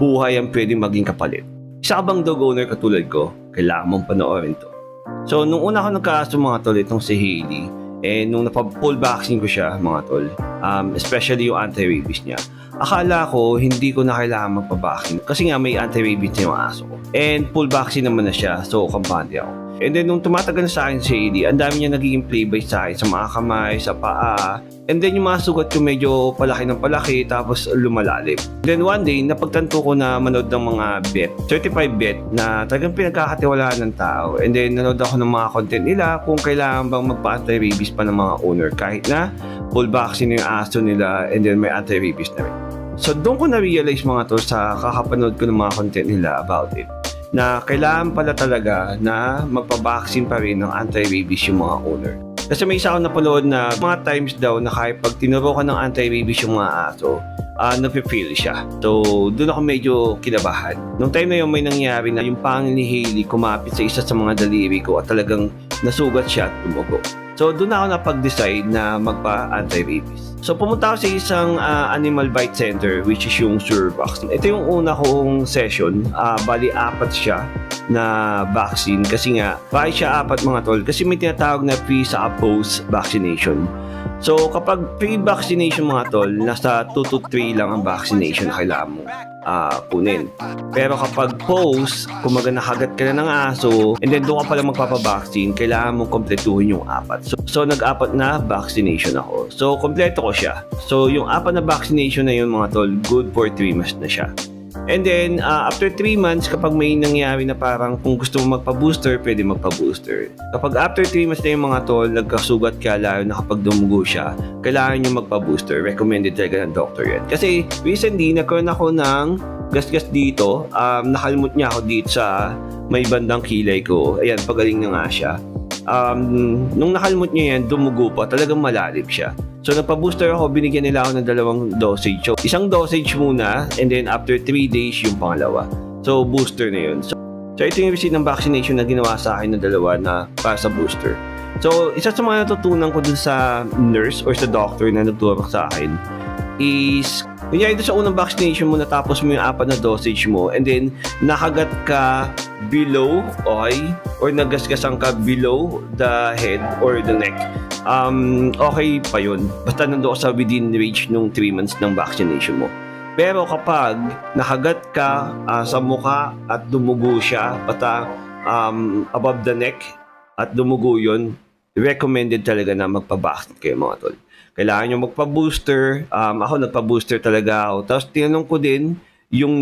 buhay ang pwedeng maging kapalit. Isa ka bang dog owner katulad ko? Kailangan mong panoorin to. So, nung una ko nagkaso mga tol, itong si Hailey, nung napag-full vaccine ko siya mga tol, especially yung anti-rabies niya, akala ko hindi ko na kailangan magpa-vaccine kasi nga may anti-rabies na yung aso ko. And full vaccine naman na siya, so kampante ako. And then nung tumatagal na sa akin si Hailey, ang dami niya nagiging play-by sa akin, sa mga kamay, sa paa. And then yung mga sugat ko medyo palaki ng palaki, tapos lumalalim. Then one day, napagtanto ko na manood ng mga vet, certified vet na talagang pinagkakatiwalaan ng tao. And then nanood ako ng mga content nila kung kailangan bang magpa-anti-rabies pa ng mga owner kahit na full vaccine yung aso nila and then may anti-rabies na rin. So doon ko na-realize mga to sa kakapanood ko ng mga content nila about it, na kailangan pala talaga na magpa-vaccine pa rin ng anti-rabies yung mga owner. Kasi may isa ako napanood na mga times daw na kahit pag tinuro ka ng anti-rabies yung mga aso, nafe-feel siya. So, doon ako medyo kinabahan. Nung time na yun, may nangyari na yung pangil ni Hailey kumapit sa isa sa mga daliri ko at talagang nasugat siya at tumugo. So, doon ako napag-decide na magpa-anti-rabies. So, pumunta ako sa isang animal bite center, which is yung Survax. Ito yung una kong session. Bali, 4 siya na vaccine. Kasi nga, bakit siya 4 mga tol? Kasi may tinatawag na pre sa post vaccination. So, kapag pre-vaccination mga tol, nasa 2 to 3 lang ang vaccination na kailangan mo kunin. Pero kapag post, kung nakagat ka na ng aso, and then doon ka pala magpapavaccine, kailangan mong kompletuhin yung 4. So nag-4 na vaccination ako. So, kompleto ko siya. So, yung 4 na vaccination na yun mga tol, good for 3 months na siya. And then, after 3 months, kapag may nangyari na parang kung gusto mo magpa-booster, pwede magpa-booster. Kapag after 3 months na yung mga tol, nagkasugat ka, lalo na kapag dumugo siya, kailangan nyo magpa-booster. Recommended talaga ng doctor yan. Kasi recently, nagkaroon ako ng gasgas dito. Nakalmot niya ako dito sa may bandang kilay ko. Ayan, pagaling na nga siya. Nung nakalmot niya yan, dumugo pa. Talagang malalim siya. So, nagpa-booster ako, binigyan nila ako ng 2 dosage. So, isang dosage muna, and then after 3 days, yung pangalawa. So, booster na yun. So ito yung receipt ng vaccination na ginawa sa akin ng 2 na para sa booster. So, isa sa mga natutunan ko dun sa nurse or sa doctor na nagturo sa akin is, kunyari doon sa unang vaccination mo, natapos mo yung 4 na dosage mo, and then nakagat ka below, okay, or nagasgasan ka below the head or the neck, okay pa yun. Basta nandoon sa within range nung 3 months ng vaccination mo. Pero kapag nakagat ka sa mukha at dumugo siya, basta above the neck at dumugo yun, recommended talaga na magpa-vaccine kayo mga tol. Kailangan nyo magpa-booster. Ako nagpa-booster talaga ako. Tapos tinanong ko din yung